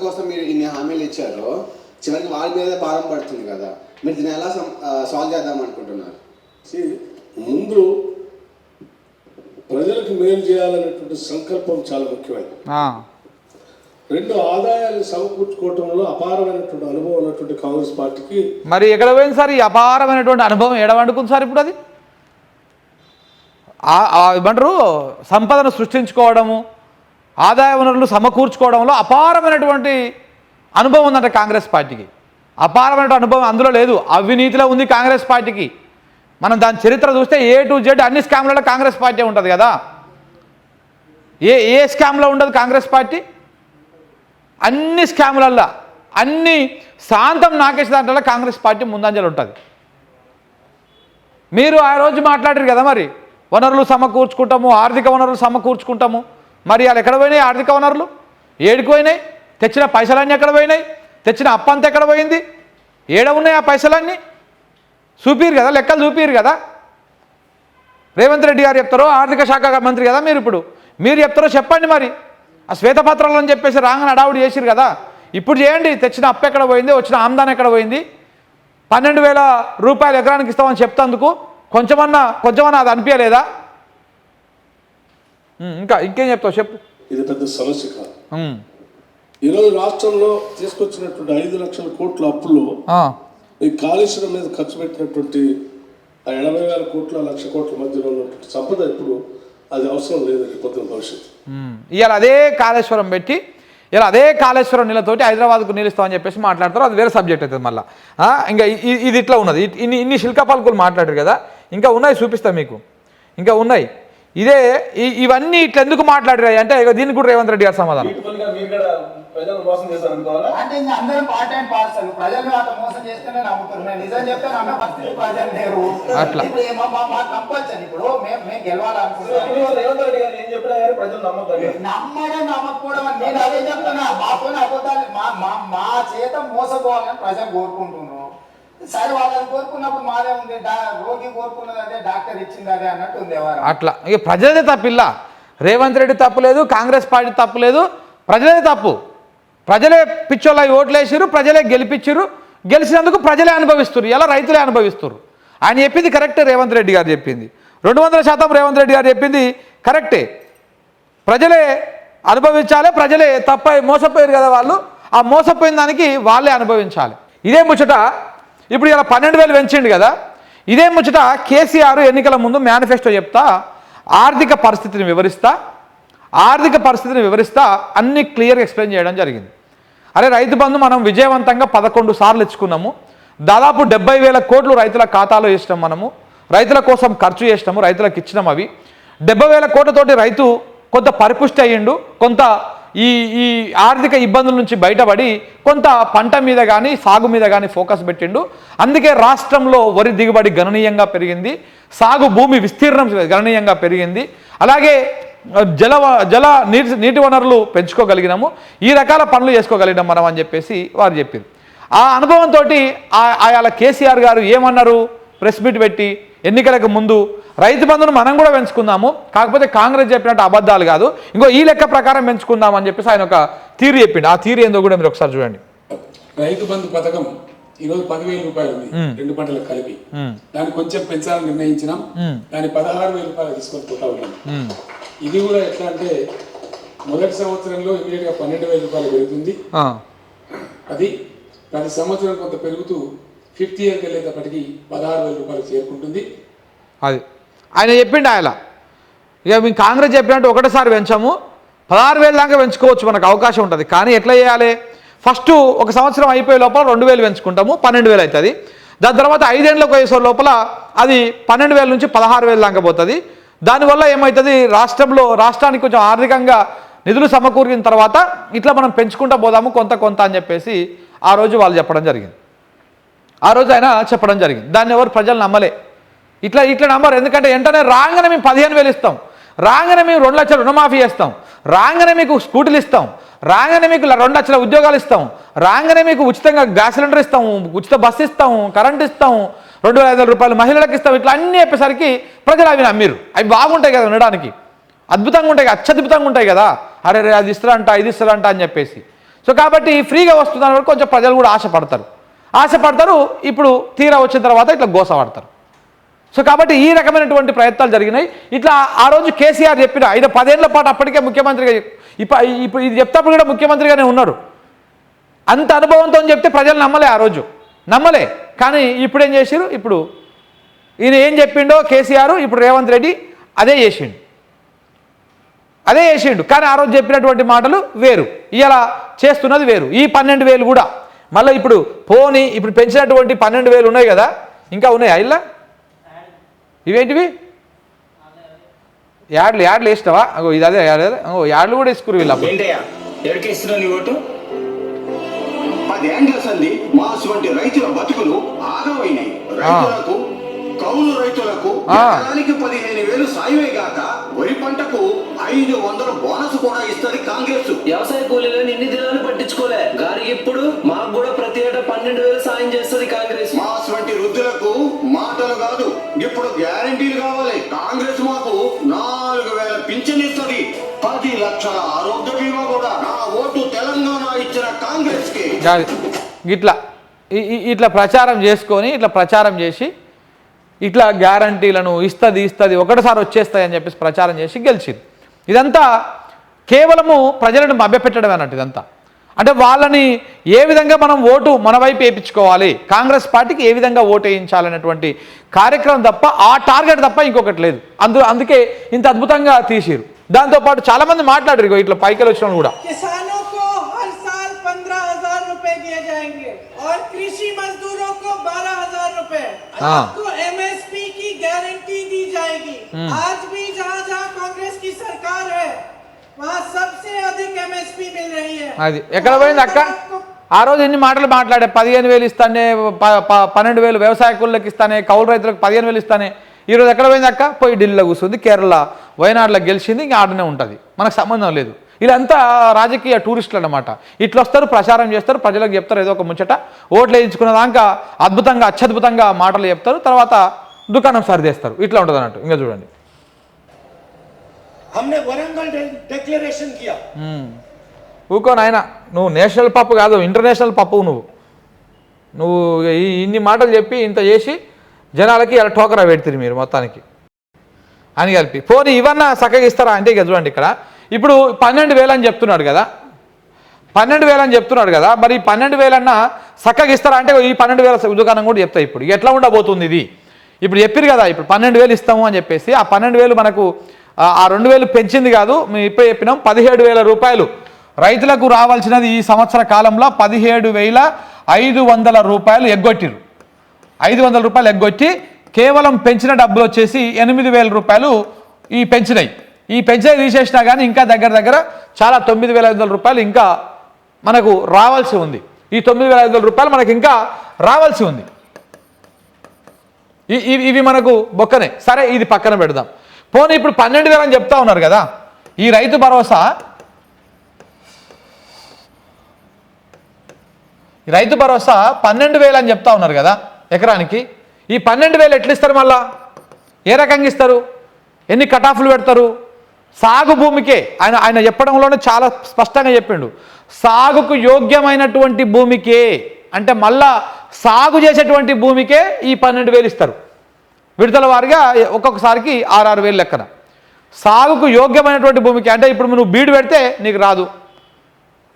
కోసం మీరు ఇన్ని హామీలు ఇచ్చారో చివరికి వాళ్ళ మీద భారం పడుతుంది కదా. మీరు దీన్ని ఎలా సాల్వ్ చేద్దాం అనుకుంటున్నారు? ముందు ప్రజలకు మేలు చేయాలనేటువంటి సంకల్పం చాలా ముఖ్యమైనది. 2 ఆదాయాలు సమకూర్చుకోవటంలో అపారమైనటువంటి అనుభవం ఉన్నటువంటి కాంగ్రెస్ పార్టీకి మరి ఎక్కడ పోయింది సార్ ఈ అపారమైనటువంటి అనుభవం? ఎడవండుకుంది సార్ ఇప్పుడు అది? ఏమంటారు, సంపదను సృష్టించుకోవడము, ఆదాయ వనరులు సమకూర్చుకోవడంలో అపారమైనటువంటి అనుభవం ఉందంట కాంగ్రెస్ పార్టీకి. అపారమైన అనుభవం అందులో లేదు, అవినీతిలో ఉంది కాంగ్రెస్ పార్టీకి. మనం దాని చరిత్ర చూస్తే A to Z అన్ని స్కామ్లలో కాంగ్రెస్ పార్టీ ఉంటుంది కదా. ఏ స్కామ్లో ఉండదు కాంగ్రెస్ పార్టీ? అన్ని స్కాములల్లో, అన్ని శాంతం నాకేసే దాంట్లో కాంగ్రెస్ పార్టీ ముందంజలు ఉంటుంది. మీరు ఆ రోజు మాట్లాడారు కదా, మరి వనరులు సమకూర్చుకుంటాము, ఆర్థిక వనరులు సమకూర్చుకుంటాము. మరి వాళ్ళు ఎక్కడ పోయినాయి? ఆర్థిక వనరులు ఏడికి పోయినాయి? తెచ్చిన పైసలన్నీ ఎక్కడ పోయినాయి? తెచ్చిన అప్పంతా ఎక్కడ పోయింది? ఏడ ఉన్నాయి ఆ పైసలన్నీ? చూపిరు కదా, లెక్కలు చూపిరు కదా. రేవంత్ రెడ్డి గారు చెప్తారో, ఆర్థిక శాఖ మంత్రి కదా మీరు చెప్తారో చెప్పండి. మరి ఆ శ్వేతపత్రాలు అని చెప్పేసి రాగానే అడావుడి చేసిరు కదా, ఇప్పుడు చేయండి. తెచ్చిన అప్పు ఎక్కడ పోయింది? వచ్చిన ఆమ్దాన్ ఎక్కడ పోయింది? 12,000 రూపాయలు ఎకరానికి ఇస్తామని చెప్తాందుకు కొంచెమన్నా అది అనిపించలేదా? ఇంకేం చెప్తావు చెప్పు. ఇది పెద్ద సమస్య కాదు. ఈరోజు రాష్ట్రంలో తీసుకొచ్చినటువంటి 5 లక్షల కోట్ల అప్పుల్లో ఈ కాళేశ్వరం మీద ఖర్చు పెట్టినటువంటి 80,000 కోట్ల 1,00,000 కోట్ల మధ్యలో ఉన్నటువంటి సంపద ఇప్పుడు అది అవసరం లేదండి పొద్దున భవిష్యత్తు. ఇవాళ అదే కాళేశ్వరం పెట్టి ఇలా అదే కాళేశ్వరం నీళ్ళతోటి హైదరాబాద్కు నీళ్ళిస్తామని చెప్పేసి మాట్లాడతారు. అది వేరే సబ్జెక్ట్ అవుతుంది మళ్ళీ. ఇంకా ఇది ఇట్లా ఉన్నది. ఇన్ని శిల్కపాలకులు మాట్లాడారు కదా, ఇంకా ఉన్నాయి, చూపిస్తాను మీకు, ఇంకా ఉన్నాయి. ఇవన్నీ ఇట్లా ఎందుకు మాట్లాడారు అంటే దీనికి కూడా రేవంత్ రెడ్డి గారు సమాధానం. అంటే ఇంకా అందరం పార్ట్ అండ్ పార్సల్ ప్రజలు అట్లా మోసం చేస్తేనే నమ్ముతున్నారు. నిజం చెప్తే నమ్మే పరిస్థితి ప్రజలు లేరు. అట్లా కంపల్సరీ ఇప్పుడు మేము గెలవాలనుకుంటున్నాం. నమ్మడం నమ్మకపోవడం నేను అదే చెప్తున్నా. మాతో అబద్ధాలు మా చేత మోసపోవాలని ప్రజలు కోరుకుంటున్నారు. సరే వాళ్ళని కోరుకున్నప్పుడు మాదే ఉంది, రోగి కోరుకున్నది అదే, డాక్టర్ ఇచ్చింది అదే అన్నట్టు ఉంది ఎవరు. అట్లా ఇక ప్రజలదే తప్పిల్లా, రేవంత్ రెడ్డి తప్పులేదు, కాంగ్రెస్ పార్టీ తప్పులేదు, ప్రజలదే తప్పు. ప్రజలే పిచ్చోళ్ళ ఓట్లు వేసిరు, ప్రజలే గెలిపించారు, గెలిచినందుకు ప్రజలే అనుభవిస్తారు, ఇలా రైతులే అనుభవిస్తారు. ఆయన చెప్పింది కరెక్టే, రేవంత్ రెడ్డి గారు చెప్పింది 200% రేవంత్ రెడ్డి గారు చెప్పింది కరెక్టే. ప్రజలే అనుభవించాలి, ప్రజలే మోసపోయారు కదా వాళ్ళు, ఆ మోసపోయిన దానికి వాళ్ళే అనుభవించాలి. ఇదే ముచ్చట ఇప్పుడు ఇలా 12,000 పెంచిండు కదా, ఇదే ముచ్చట కేసీఆర్ ఎన్నికల ముందు మేనిఫెస్టో చెప్తా, ఆర్థిక పరిస్థితిని వివరిస్తా అన్ని క్లియర్గా ఎక్స్ప్లెయిన్ చేయడం జరిగింది. అరే రైతు బంధు మనం విజయవంతంగా 11 సార్లు ఇచ్చుకున్నాము, దాదాపు 70,000 కోట్లు రైతుల ఖాతాలో వేసినాం, మనము రైతుల కోసం ఖర్చు చేసినాము, రైతులకు ఇచ్చినాం. అవి 70,000 కోట్లతోటి రైతు కొంత పరిపుష్టి అయ్యిండు, కొంత ఈ ఆర్థిక ఇబ్బందుల నుంచి బయటపడి కొంత పంట మీద కానీ సాగు మీద కానీ ఫోకస్ పెట్టిండు. అందుకే రాష్ట్రంలో వరి దిగుబడి గణనీయంగా పెరిగింది, సాగు భూమి విస్తీర్ణం గణనీయంగా పెరిగింది, అలాగే నీటి వనరులు పెంచుకోగలిగినాము, ఈ రకాల పనులు చేసుకోగలిగినాం మనం అని చెప్పేసి వారు చెప్పారు. ఆ అనుభవంతో ఆయా కేసీఆర్ గారు ఏమన్నారు, ప్రెస్ మీట్ పెట్టి ఎన్నికలకు ముందు రైతు బంధును మనం కూడా పెంచుకుందాము, కాకపోతే కాంగ్రెస్ చెప్పినట్టు అబద్ధాలు కాదు, ఇంకో ఈ లెక్క ప్రకారం పెంచుకుందాం అని చెప్పేసి ఆయన ఒక థీరీ చెప్పిండు. ఆ థీరీ ఏందో కూడా మీరు ఒకసారి చూడండి. రైతు బంధు పథకం ఈరోజు 10,000 రూపాయలు ఉంది, 2 పంటలకు కలిపి. దాన్ని కొంచెం పెంచాలని నిర్ణయించినాం, దాన్ని 16,000 రూపాయలు తీసుకొని పోతా ఉన్నాం. ఇది కూడా ఎట్లా అంటే మొదటి సంవత్సరంలో ఇమీడియట్ గా 12,000 రూపాయలు పెరుగుతుంది, అది ప్రతి సంవత్సరం కొంత పెరుగుతూ 5th ఇయర్కి వెళ్ళేటప్పటికి 16,000 రూపాయలు చేరుకుంటుంది. అది ఆయన చెప్పిండు. ఆయన ఇక మేము కాంగ్రెస్ చెప్పినట్టు ఒకటేసారి పెంచాము, 16,000 దాకా పెంచుకోవచ్చు, మనకు అవకాశం ఉంటుంది. కానీ ఎట్లా చేయాలి, ఫస్ట్ ఒక సంవత్సరం అయిపోయే లోపల 2,000 పెంచుకుంటాము, 12,000 అవుతుంది. దాని తర్వాత 5 ఏళ్ళకి వయసు లోపల అది 12,000 నుంచి 16,000 దాకా పోతుంది. దానివల్ల ఏమవుతుంది, రాష్ట్రానికి కొంచెం ఆర్థికంగా నిధులు సమకూరిన తర్వాత ఇట్లా మనం పెంచుకుంటూ పోదాము కొంత అని చెప్పేసి ఆ రోజు వాళ్ళు చెప్పడం జరిగింది. ఆ రోజు ఆయన చెప్పడం జరిగింది. దాన్ని ఎవరు ప్రజలు నమ్మలే, ఇట్లా నమ్మరు. ఎందుకంటే వెంటనే రాగానే మేము 15,000 ఇస్తాం, రాగానే మేము 2 లక్షల రుణమాఫీ చేస్తాం, రాగానే మీకు స్కూటీలు ఇస్తాం, రాగానే మీకు 2 లక్షల ఉద్యోగాలు ఇస్తాం, రాగానే మీకు ఉచితంగా గ్యాస్ సిలిండర్ ఇస్తాము, ఉచిత బస్సు ఇస్తాము, కరెంట్ ఇస్తాము, 2,500 రూపాయలు మహిళలకు ఇస్తాం, ఇట్లా అన్నీ చెప్పేసరికి ప్రజలు అవి నమ్మిరు. అవి బాగుంటాయి కదా వినడానికి, అద్భుతంగా ఉంటాయి, అత్యద్భుతంగా ఉంటాయి కదా, అరే అది ఇస్తారంట ఇది ఇస్తారంట అని చెప్పేసి. సో కాబట్టి ఫ్రీగా వస్తుందని వరకు కొంచెం ప్రజలు కూడా ఆశపడతారు. ఇప్పుడు తీరా వచ్చిన తర్వాత ఇట్లా గోసపడతారు. సో కాబట్టి ఈ రకమైనటువంటి ప్రయత్నాలు జరిగినాయి. ఇట్లా ఆ రోజు కేసీఆర్ చెప్పిన 10 ఏళ్ల పాటు అప్పటికే ముఖ్యమంత్రిగా, ఇప్పుడు ఇది చెప్తేప్పుడు కూడా ముఖ్యమంత్రిగానే ఉన్నారు. అంత అనుభవంతో చెప్తే ప్రజలు నమ్మలే, ఆ రోజు నమ్మలే. కానీ ఇప్పుడు ఏం చేసిరు, ఇప్పుడు ఈయన ఏం చెప్పిండో కేసీఆర్, ఇప్పుడు రేవంత్ రెడ్డి అదే చేసిండు. కానీ ఆ రోజు చెప్పినటువంటి మాటలు వేరు, ఇలా చేస్తున్నది వేరు. ఈ 12,000 కూడా మళ్ళీ ఇప్పుడు ఇప్పుడు పెంచినటువంటి 12,000 ఉన్నాయి కదా, ఇంకా ఉన్నాయా ఇలా? ఇవేంటివి యాడ్లు వేసినావా? ఇది అదే యాడ్లు కూడా వేసుకురు వీళ్ళు. 10 ఏండ్ల సంది మాసువంటి రైతుల బతుకులు ఆగమైనాయి. రైతులకు కౌలు రైతులకు ఎకరానికి 15,000 సాయమే గాక వరి పంటకు 500 బోనస్ కూడా ఇస్తుంది కాంగ్రెస్. వ్యవసాయ కూలీలను ఇన్ని దినాలు పట్టించుకోలే గారికి ఇప్పుడు మాకు కూడా ప్రతి ఏటా 12,000 సాయం చేస్తుంది కాంగ్రెస్. మాస్ వంటి వృద్ధులకు మాటలు కాదు, ఇప్పుడు గ్యారంటీలు కావాలి. కాంగ్రెస్ మాకు 4,000 పింఛన్ ఇస్తుంది, 10 లక్షల ఆరోగ్య బీమా కూడా. నా ఓటు తెలంగాణ ఇచ్చిన కాంగ్రెస్ కి. ఇట్లా ప్రచారం చేసి ఇట్లా గ్యారంటీలను ఇస్తుంది ఒకటిసారి వచ్చేస్తాయని చెప్పేసి ప్రచారం చేసి గెలిచింది. ఇదంతా కేవలము ప్రజలను మభ్యపెట్టడం అన్నట్టు. ఇదంతా అంటే వాళ్ళని ఏ విధంగా మనం ఓటు మన వైపు వేయించుకోవాలి, కాంగ్రెస్ పార్టీకి ఏ విధంగా ఓటు వేయించాలనేటువంటి కార్యక్రమం తప్ప, ఆ టార్గెట్ తప్ప ఇంకొకటి లేదు. అందుకే ఇంత అద్భుతంగా తీసిరు. దాంతోపాటు చాలా మంది మాట్లాడారు, ఇట్లా పైకి వచ్చిన కూడా. कृषि मजदूरों को 12,000 रुपए, आपको MSP की गारंटी दी जाएगी। आज भी जहाँ कांग्रेस की सरकार है वहाँ सबसे अधिक MSP मिल रही है. అది ఎక్కడ పోయింది అక్క? ఆ రోజు ఎన్ని మాటలు మాట్లాడే, 15,000 ఇస్తానే, 12,000 వ్యవసాయ కూలీలకు ఇస్తానే, కౌలు రైతులకు 15,000 ఇస్తానే. ఈరోజు ఎక్కడ పోయింది అక్క? పోయి ఢిల్లీలో కూర్చుంది, కేరళ వయనాడులో గెలిచింది, ఇంకా ఆడనే ఉంటుంది, మనకు సంబంధం లేదు. వీళ్ళంతా రాజకీయ టూరిస్టులు అన్నమాట. ఇట్లా వస్తారు, ప్రచారం చేస్తారు, ప్రజలకు చెప్తారు ఏదో ఒక ముచ్చట, ఓట్లు వేయించుకున్న దాకా అద్భుతంగా అత్యద్భుతంగా మాటలు చెప్తారు, తర్వాత దుకాణం సరిదేస్తారు. ఇట్లా ఉంటుంది అన్నట్టు. ఇంకా చూడండి, ఊకో నాయన, నువ్వు నేషనల్ పప్పు కాదు, ఇంటర్నేషనల్ పప్పు. నువ్వు ఇన్ని మాటలు చెప్పి ఇంత చేసి జనాలకి ఇలా టోకరా పెడుతుంది మీరు మొత్తానికి అని కలిపి. పోనీ ఇవన్నా చక్కగా ఇస్తారా అంటే ఇక చూడండి, ఇక్కడ ఇప్పుడు 12,000 అని చెప్తున్నాడు కదా, 12,000 అని చెప్తున్నాడు కదా, మరి 12,000 అన్నా చక్కగా ఇస్తారా అంటే ఈ 12,000 దుకాణం కూడా చెప్తా. ఇప్పుడు ఎట్లా ఉండబోతుంది ఇది? ఇప్పుడు చెప్పారు కదా, ఇప్పుడు 12,000 ఇస్తాము అని చెప్పేసి, ఆ 12,000 మనకు ఆ 2,000 పెంచింది కాదు, మేము ఇప్పుడే చెప్పినాం. 17,000 రూపాయలు రైతులకు రావాల్సినది ఈ సంవత్సర కాలంలో 17,500 రూపాయలు ఎగ్గొట్టిరు. 500 రూపాయలు ఎగ్గొట్టి కేవలం పెంచిన డబ్బులు వచ్చేసి 8,000 రూపాయలు ఈ పెంచినాయి. ఈ పెంచినవి తీసేసినా కానీ ఇంకా దగ్గర చాలా 9,500 రూపాయలు ఇంకా మనకు రావాల్సి ఉంది. ఈ 9,500 రూపాయలు మనకి ఇంకా రావాల్సి ఉంది. ఇవి మనకు బొక్కనే. సరే, ఇది పక్కన పెడదాం. పోనీ ఇప్పుడు 12,000 అని చెప్తా ఉన్నారు కదా, ఈ రైతు భరోసా 12,000 అని చెప్తా ఉన్నారు కదా ఎకరానికి. ఈ 12,000 ఎట్లా ఇస్తారు? మళ్ళా ఏ రకంగా ఇస్తారు? ఎన్ని కటాఫ్లు పెడతారు? సాగు భూమికే ఆయన చెప్పడంలోనే చాలా స్పష్టంగా చెప్పిండు. సాగుకు యోగ్యమైనటువంటి భూమికే అంటే మళ్ళా సాగు చేసేటువంటి భూమికే ఈ 12,000 ఇస్తారు. విడతల వారిగా ఒక్కొక్కసారికి 6,000 లెక్కన. సాగుకు యోగ్యమైనటువంటి భూమికి అంటే ఇప్పుడు నువ్వు బీడు పెడితే నీకు రాదు,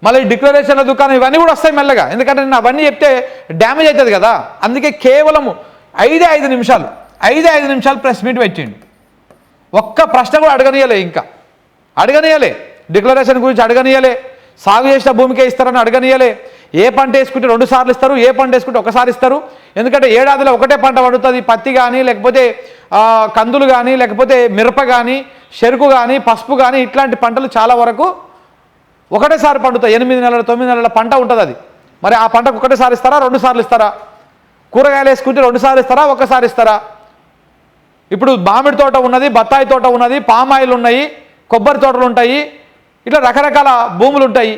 మళ్ళీ డిక్లరేషన్ల దుకాణం ఇవన్నీ కూడా వస్తాయి మెల్లగా. ఎందుకంటే నేను అవన్నీ చెప్తే డ్యామేజ్ అవుతుంది కదా. అందుకే కేవలం 5 నిమిషాలు ప్రెస్ మీట్ పెట్టిండు. ఒక్క ప్రశ్న కూడా అడగనీయలే, ఇంకా అడగనీయలే, డిక్లరేషన్ గురించి అడగనీయలే, సాగు చేసిన భూమికే ఇస్తారని అడగనీయలే. ఏ పంట వేసుకుంటే 2 సార్లు ఇస్తారు, ఏ పంట వేసుకుంటే ఒకసారి ఇస్తారు. ఎందుకంటే ఏడాదిలో ఒకటే పంట పండుతుంది. పత్తి కానీ, లేకపోతే కందులు కానీ, లేకపోతే మిరప కానీ, చెరుకు కానీ, పసుపు కానీ, ఇట్లాంటి పంటలు చాలా వరకు ఒకటేసారి పండుతాయి. 8 నెలల 9 నెలల పంట ఉంటుంది అది. మరి ఆ పంటకు ఒకటేసారి ఇస్తారా, 2 సార్లు ఇస్తారా? కూరగాయలు వేసుకుంటే 2 సార్లు ఇస్తారా, ఒకసారి ఇస్తారా? ఇప్పుడు మామిడి తోట ఉన్నది, బత్తాయి తోట ఉన్నది, పామాయిల్ ఉన్నాయి, కొబ్బరి తోటలు ఉంటాయి, ఇట్లా రకరకాల భూములు ఉంటాయి.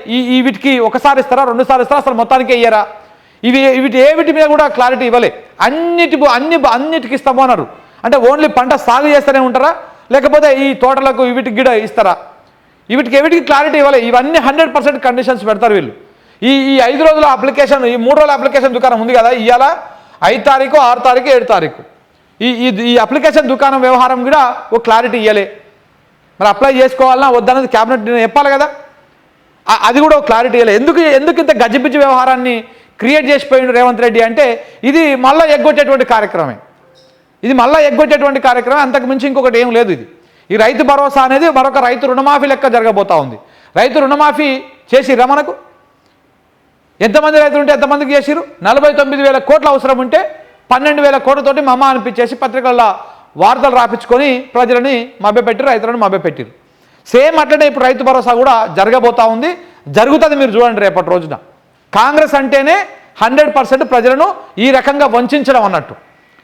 వీటికి ఒకసారి ఇస్తారా, 2 సార్లు ఇస్తారా, అసలు మొత్తానికి ఇయ్యరా? వీటి వీటి మీద కూడా క్లారిటీ ఇవ్వలే. అన్నిటికి ఇస్తాము అన్నారు. అంటే ఓన్లీ పంట సాగు చేస్తూనే ఉంటారా, లేకపోతే ఈ తోటలకు వీటికి గిడ ఇస్తారా? వీటికి క్లారిటీ ఇవ్వలే. ఇవన్నీ 100% కండిషన్స్ పెడతారు వీళ్ళు. ఈ 5 రోజుల అప్లికేషన్, ఈ 3 రోజుల అప్లికేషన్ దుకాణం ఉంది కదా, ఇవాళ 5 తారీఖు, 6 తారీఖు, 7 తారీఖు ఈ అప్లికేషన్ దుకాణం వ్యవహారం కూడా ఒక క్లారిటీ ఇవ్వలే. మరి అప్లై చేసుకోవాలన్నా వద్దన్నది క్యాబినెట్ చెప్పాలి కదా, అది కూడా ఒక క్లారిటీ ఇవ్వలే. ఎందుకు ఇంత గజిబిజి వ్యవహారాన్ని క్రియేట్ చేసిపోయిండు రేవంత్ రెడ్డి అంటే ఇది మళ్ళీ ఎగ్గొట్టేటువంటి కార్యక్రమే. అంతకు మించి ఇంకొకటి ఏం లేదు. ఈ రైతు భరోసా అనేది మరొక రైతు రుణమాఫీ లెక్క జరగబోతా ఉంది. రైతు రుణమాఫీ చేసిర్రా? మనకు ఎంతమంది రైతులు ఉంటే ఎంతమందికి చేసిరు? 49,000 కోట్ల అవసరం ఉంటే 12,000 కోట్లతోటి మమ్మ అనిపించేసి పత్రికల్లో వార్తలు రాపించుకొని ప్రజలని మభ్యపెట్టిరు, రైతులను మభ్యపెట్టిరు. సేమ్ అట్లనే ఇప్పుడు రైతు భరోసా కూడా జరగబోతా ఉంది, జరుగుతుంది. మీరు చూడండి రేపటి రోజున కాంగ్రెస్ అంటేనే 100% ప్రజలను ఈ రకంగా వంచడం అన్నట్టు.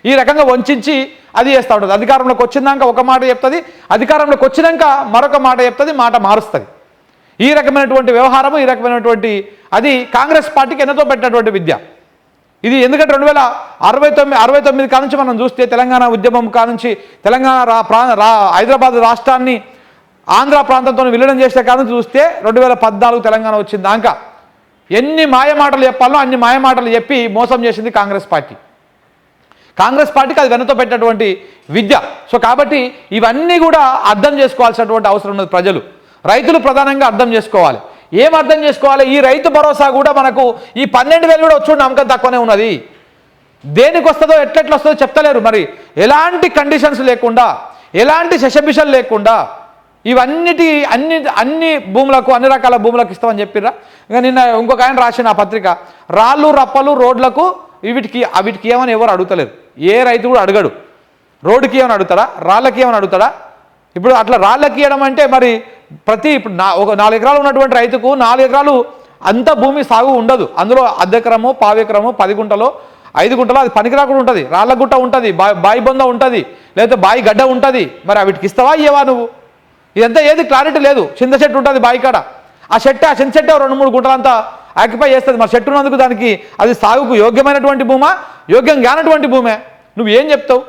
ఈ రకంగా వంచి అది చేస్తూ ఉంటుంది. అధికారంలోకి వచ్చినాక ఒక మాట చెప్తుంది, అధికారంలోకి వచ్చినాక మరొక మాట చెప్తుంది, మాట మారుస్తుంది. ఈ రకమైనటువంటి వ్యవహారము, ఈ రకమైనటువంటి అది కాంగ్రెస్ పార్టీకి ఎన్నతో పెట్టినటువంటి విద్య ఇది. ఎందుకంటే 1969 కానుంచి మనం చూస్తే తెలంగాణ ఉద్యమం కానుంచి తెలంగాణ హైదరాబాద్ రాష్ట్రాన్ని ఆంధ్ర ప్రాంతంతో విలీనం చేసే కానుంచి చూస్తే 2014 తెలంగాణ వచ్చింది దాకా ఎన్ని మాయమాటలు చెప్పాలో అన్ని మాయమాటలు చెప్పి మోసం చేసింది కాంగ్రెస్ పార్టీ. కాంగ్రెస్ పార్టీకి అది వెనతో పెట్టినటువంటి విద్య. సో కాబట్టి ఇవన్నీ కూడా అర్థం చేసుకోవాల్సినటువంటి అవసరం ఉన్నది. ప్రజలు, రైతులు ప్రధానంగా అర్థం చేసుకోవాలి. ఏం అర్థం చేసుకోవాలి? ఈ రైతు భరోసా కూడా మనకు ఈ 12,000 కూడా వచ్చి నమ్మకం తక్కువనే ఉన్నది. దేనికి వస్తుందో ఎట్లెట్లా వస్తుందో చెప్తలేరు. మరి ఎలాంటి కండిషన్స్ లేకుండా, ఎలాంటి శశబిషలు లేకుండా అన్ని భూములకు, అన్ని రకాల భూములకు ఇస్తామని చెప్పిర్రా? ఇంకా నిన్న ఇంకొక ఆయన రాసిన ఆ పత్రిక, రాళ్ళు రప్పలు రోడ్లకు వీటికి ఏమని ఎవరు అడుగుతలేరు. ఏ రైతు కూడా అడగడు. రోడ్డుకి ఏమైనా అడుగుతాడా, రాళ్ళకి ఏమైనా అడుగుతాడా? ఇప్పుడు అట్లా రాళ్ళకి ఇవ్వడం అంటే మరి ఇప్పుడు ఒక 4 ఎకరాలు ఉన్నటువంటి రైతుకు 4 ఎకరాలు అంత భూమి సాగు ఉండదు. అందులో అర్ధెకరము, పావెకరము, 10 గుంటలో, 5 గుంటలో అది పనికిరా కూడా ఉంటుంది. రాళ్ళ గుట్ట ఉంటుంది, బాయి బొంద ఉంటుంది, లేకపోతే బాయి గడ్డ ఉంటుంది. మరి వీటికి ఇస్తావా ఇవ్వవా నువ్వు? ఇదంతా ఏది క్లారిటీ లేదు. చింత చెట్టు ఉంటుంది బాయికాడ, ఆ చింత చెట్టు 2-3 గుంటలంతా ఆక్యుపై చేస్తుంది. మరి చెట్టు ఉన్నందుకు దానికి అది సాగుకు యోగ్యమైనటువంటి భూమా, యోగ్యం కానటువంటి భూమే? నువ్వు ఏం చెప్తావు?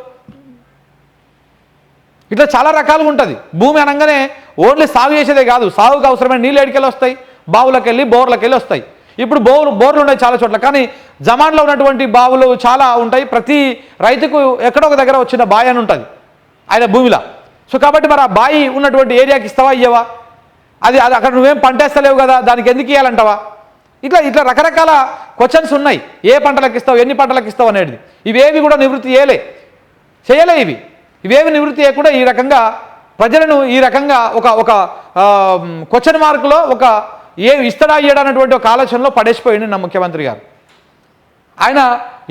ఇట్లా చాలా రకాలుగా ఉంటుంది. భూమి అనగానే ఓన్లీ సాగు చేసేదే కాదు, సాగుకు అవసరమైన నీళ్ళు ఎడికెళ్ళి వస్తాయి, బావులకు వెళ్ళి బోర్లకు వెళ్ళి వస్తాయి. ఇప్పుడు బోర్లు ఉన్నాయి చాలా చోట్ల, కానీ జమాన్లో ఉన్నటువంటి బావులు చాలా ఉంటాయి. ప్రతి రైతుకు ఎక్కడో ఒక దగ్గర వచ్చిన బావి అని ఉంటుంది ఆయన భూమిలో. సో కాబట్టి మరి ఆ బావి ఉన్నటువంటి ఏరియాకి ఇస్తావా, ఇయ్యవా? అది అక్కడ నువ్వేం పంటేస్తలేవు కదా, దానికి ఎందుకు ఇవ్వాలంటావా? ఇట్లా రకరకాల క్వశ్చన్స్ ఉన్నాయి. ఏ పంటలకు ఇస్తావు, ఎన్ని పంటలకు ఇస్తావు అనేది. ఇవేవి కూడా నివృత్తి చేయలే. ఇవేవి నివృత్తి చేయకుండా ఈ రకంగా ప్రజలను ఈ రకంగా ఒక క్వశ్చన్ మార్కులో ఒక ఇస్తడా ఇయ్యడన్నటువంటి ఒక ఆలోచనలో పడేసిపోయింది నా ముఖ్యమంత్రి గారు. ఆయన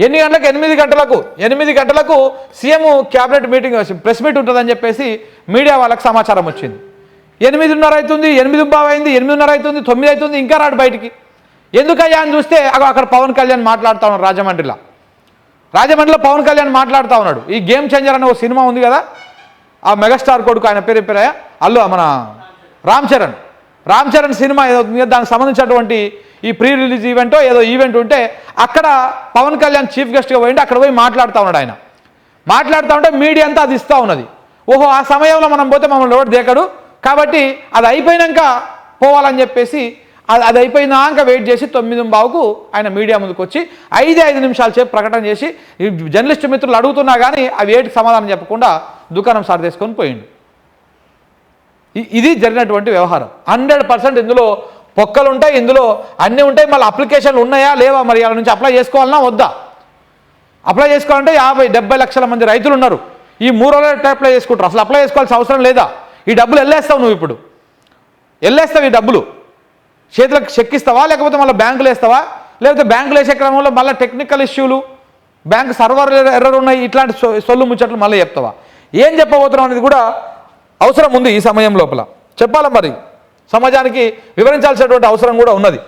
ఎన్ని గంటలకు 8 గంటలకు CM cabinet meeting press meet ఉంటుందని చెప్పేసి మీడియా వాళ్ళకి సమాచారం వచ్చింది. 8:30 అవుతుంది, 8:15 అయింది, 8:30 అవుతుంది, 9 అవుతుంది, ఇంకా రాడు బయటికి. ఎందుకయ్యా అని చూస్తే అక్కడ పవన్ కళ్యాణ్ మాట్లాడుతూ ఉన్నాడు. రాజమండ్రిలో పవన్ కళ్యాణ్ మాట్లాడుతూ ఉన్నాడు. ఈ గేమ్ చేంజర్ అనే ఒక సినిమా ఉంది కదా, ఆ మెగాస్టార్ కొడుకు, ఆయన పేరు మన రామ్ చరణ్ సినిమా ఏదో దానికి సంబంధించినటువంటి ఈ ప్రీ రిలీజ్ ఈవెంటో ఏదో ఈవెంట్ ఉంటే అక్కడ పవన్ కళ్యాణ్ చీఫ్ గెస్ట్గా పోయింటే అక్కడ పోయి మాట్లాడుతూ ఉన్నాడు. ఆయన మాట్లాడుతూ ఉంటే మీడియా అంతా అది ఇస్తూ ఉన్నది. ఓహో, ఆ సమయంలో మనం పోతే మమ్మల్ని ఎవరు దేకడు, కాబట్టి అది అయిపోయినాక పోవాలని చెప్పేసి అది అయిపోయినాక వెయిట్ చేసి 9:15కు ఆయన మీడియా ముందుకు వచ్చి 5 నిమిషాలు సేపు ప్రకటన చేసి జర్నలిస్టు మిత్రులు అడుగుతున్నా కానీ అవి ఏటికి సమాధానం చెప్పకుండా దుకాణం సార్ తీసుకొని పోయిండు. ఇది జరిగినటువంటి వ్యవహారం. 100% ఇందులో పొక్కలు ఉంటాయి, ఇందులో అన్నీ ఉంటాయి. మళ్ళీ అప్లికేషన్లు ఉన్నాయా లేవా, మరి వాళ్ళ నుంచి అప్లై చేసుకోవాలన్నా వద్దా? అప్లై చేసుకోవాలంటే 50-70 లక్షల మంది రైతులు ఉన్నారు. ఈ 3 రోజులు అప్లై చేసుకుంటారు. అసలు అప్లై చేసుకోవాల్సిన అవసరం లేదా? ఈ డబ్బులు వెళ్ళేస్తావు నువ్వు, ఇప్పుడు వెళ్ళేస్తావు. ఈ డబ్బులు చేతులకు చెక్కిస్తావా, లేకపోతే మళ్ళీ బ్యాంకులు వేస్తావా? లేకపోతే బ్యాంకులు వేసే క్రమంలో మళ్ళీ టెక్నికల్ ఇష్యూలు, బ్యాంకు సర్వర్ ఎర్రర్ ఉన్నాయి, ఇట్లాంటి సొల్లు ముచ్చట్లు మళ్ళీ చెప్తావా? ఏం చెప్పబోతున్నావు అనేది కూడా అవసరం ఉంది. ఈ సమయం లోపల చెప్పాలా, మరి సమాజానికి వివరించాల్సినటువంటి అవసరం కూడా ఉన్నది.